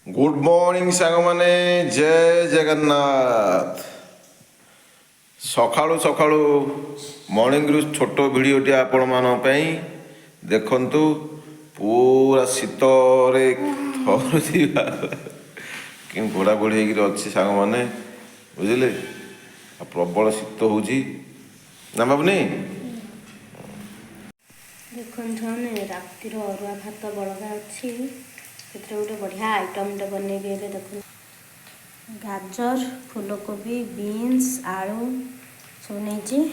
Good morning सांग माने जय जगन्नाथ। सकाळू सकाळू मॉर्निंग रु छोट भिडियोटी आपण मान पई देखंतु पूरा शीतरे थरुथिबा कि घोड़ा घोड़ी होकर अच्छी सांग माने बुझिले प्रबल शीत होउची ना बाबुनी। देखने रातिर अरुआ भात बड़गा अच्छी गोटे बढ़िया आइटमटे बनइबी। देख गाजर फूलकोबी बीन्स आलू सब नहीं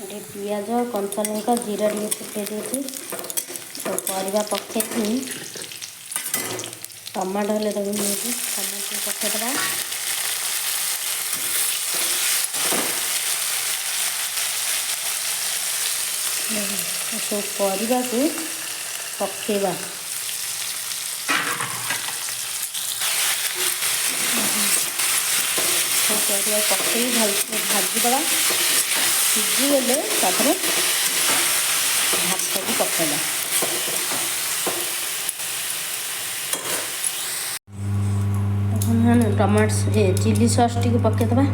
पियाज कंचा लंका जीरा टे फुटे देती सब परिवा पकई टमाटो हेल्ले देखो नहीं टमाटो पकईदे सब परिवा को पकेवा परिवा पकई भलसे भाजीदे सीझीगले भात को पकेला टमाटो चिली सॉस टी पकईदे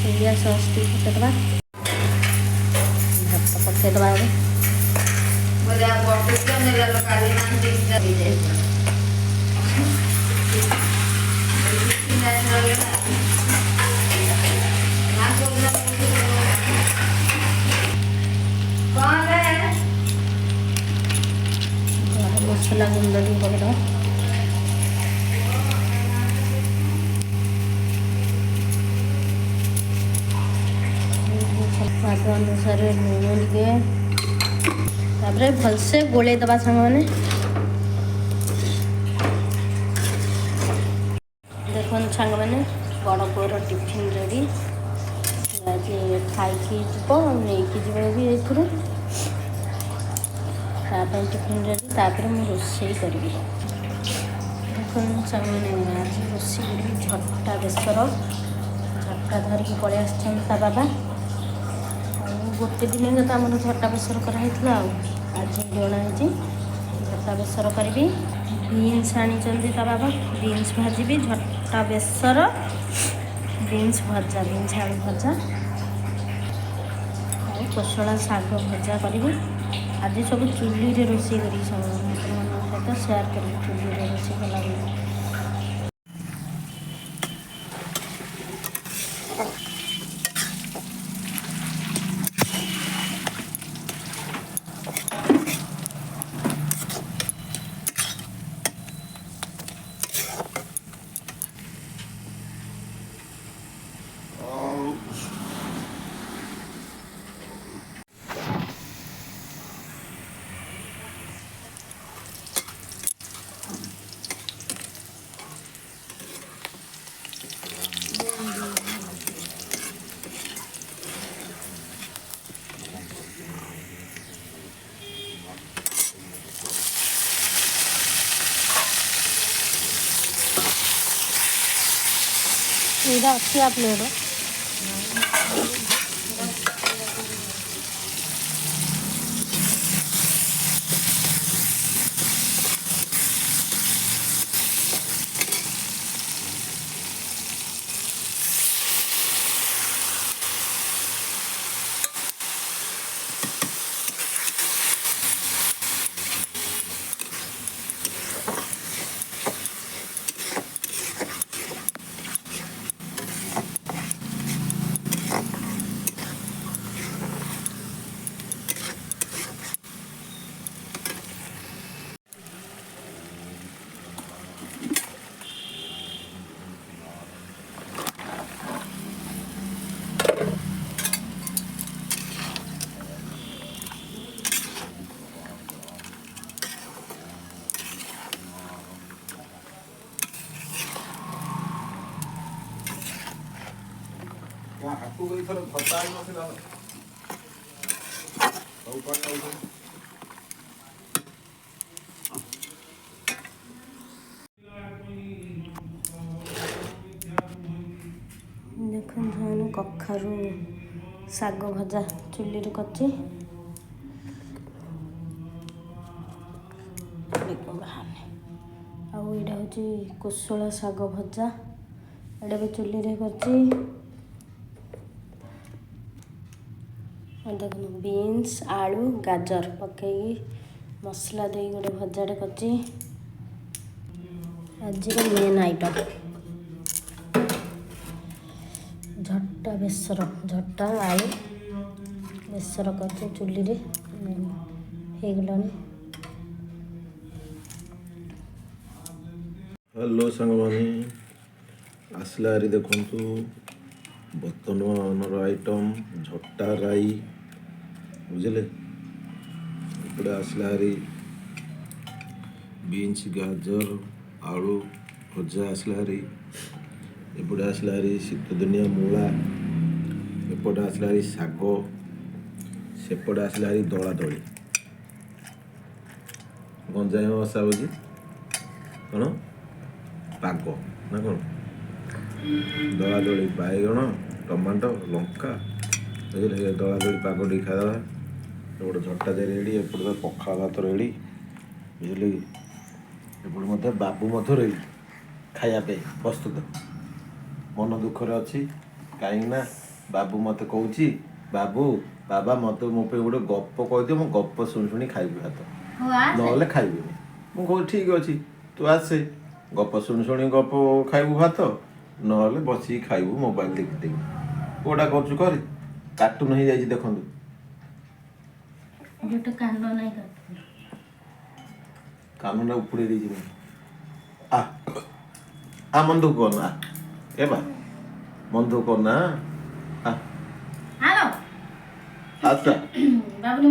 सोया सॉस टी पकईदे भात पकईदे मसला गुंड पकड़ा स्वाद अनुसार लुण टे भलसे गोले दबा सांग मैंने देखो सांग मैंने बड़ पुअर टिफिन रेडी आज खाई नहीं भी टिफिन रेडी तापर मुझे रोषे करी देखो सांग मैंने आज रोषे करी झट्टा बेसर झट्टा धरिकी पलि आसा बाबा गोटे दिन तो आम झट्टा बेसर कराई आज जनाई झट्टा बेसर करी बीन्स आनी बाबा बीन्स भाजी झट्टा बेसर बीन्स भजा बीन्स आलू भजा और कोशला शाग भजा करी आज सब चुली रे रोषे करी सहित सेयार कर चुली रे रोषे कला इधर अच्छी आप ले लो हाथ को थोड़ा भत्ता देखो कखारू शाग भजा चुली कर ବାହାରୁନି। ଆଉ ଏଇଟା ହେଉଛି କୋଶଳା ଶାଗ ଭଜା, ଏଇଟା ବି ଚୁଲିରେ କରିଛି। ଦେଖନ୍ତୁ ବିନ୍ସ ଆଳୁ ଗାଜର ପକେଇକି ମସଲା ଦେଇକି ଗୋଟେ ଭଜାଟେ କରିଛି। ଆଜିର ମେନ୍ ଆଇଟମ୍ ଝଟା ବେସର, ଝଟା ଆଳୁ ବେସର କରିଛି ଚୁଲିରେ, ହେଇଗଲାଣି। ହ୍ୟାଲୋ ସାଙ୍ଗମାନେ, ଆସିଲା ହାରି ଦେଖନ୍ତୁ ବର୍ତ୍ତମାନର ଆଇଟମ୍ ଝଟା ରାଇ, ବୁଝିଲେ। ଏପଟେ ଆସିଲା ହାରି ବିନ୍ସ ଗାଜର ଆଳୁ ଭଜା ଆସିଲା ହାରି, ଏପଟେ ଆସିଲା ହାରି ଶୀତଦିନିଆ ମୂଳା, ଏପଟେ ଆସିଲା ହାରି ଶାଗ, ସେପଟେ ଆସିଲା ହାରି ଦଳାଦଳି ଗଞ୍ଜାମ ଭାଷା ହେଉଛି କ'ଣ ପାଗ ନା କ'ଣ, ଦଳାଦଳି ବାଇଗଣ ଟମାଟୋ ଲଙ୍କା, ବୁଝିଲେ। ଦଳାଦଳି ପାଗ ଟିକେ ଖାଇଦେବା। ଏପଟେ ଝଟା ଦେଇ ରେଡ଼ି, ଏପଟେ ତ ପଖାଳ ଭାତ ରେଡ଼ି, ବୁଝିଲେ କି। ଏପଟେ ମଧ୍ୟ ବାବୁ ମଧ୍ୟ ରେଡ଼ି ଖାଇବା ପାଇଁ ପ୍ରସ୍ତୁତ। ମନ ଦୁଃଖରେ ଅଛି, କାହିଁକିନା ବାବୁ ମୋତେ କହୁଛି ବାବା ମୋତେ ମୋ ପାଇଁ ଗୋଟେ ଗପ କହିଦିଅ, ମୁଁ ଗପ ଶୁଣି ଶୁଣି ଖାଇବି ଭାତ, ନହେଲେ ଖାଇବିନି। ମୁଁ କହୁଛି ଠିକ୍ ଅଛି, ତୁ ଆସେ ଗପ ଶୁଣି ଶୁଣି ଗପ ଖାଇବୁ ଭାତ, ନହେଲେ ବସିକି ଖାଇବୁ ମୋବାଇଲ ଦେଖି ଦେଖି। କୋଉଟା କରୁଛୁ କରେ। କାର୍ଟୁନ୍ ହେଇଯାଇଛି ଦେଖନ୍ତୁ। ଗୋଟେ କାଣ୍ଡ ନାହିଁ କାନୁନଟା ଉପୁଡ଼େଇ ଦେଇଛି ମୁଁ। ମନ ଦୁଃଖ କରନା, ଏ ବା ମନ ଦୁଃଖ କରନା। ଆଚ୍ଛା ବାବୁନି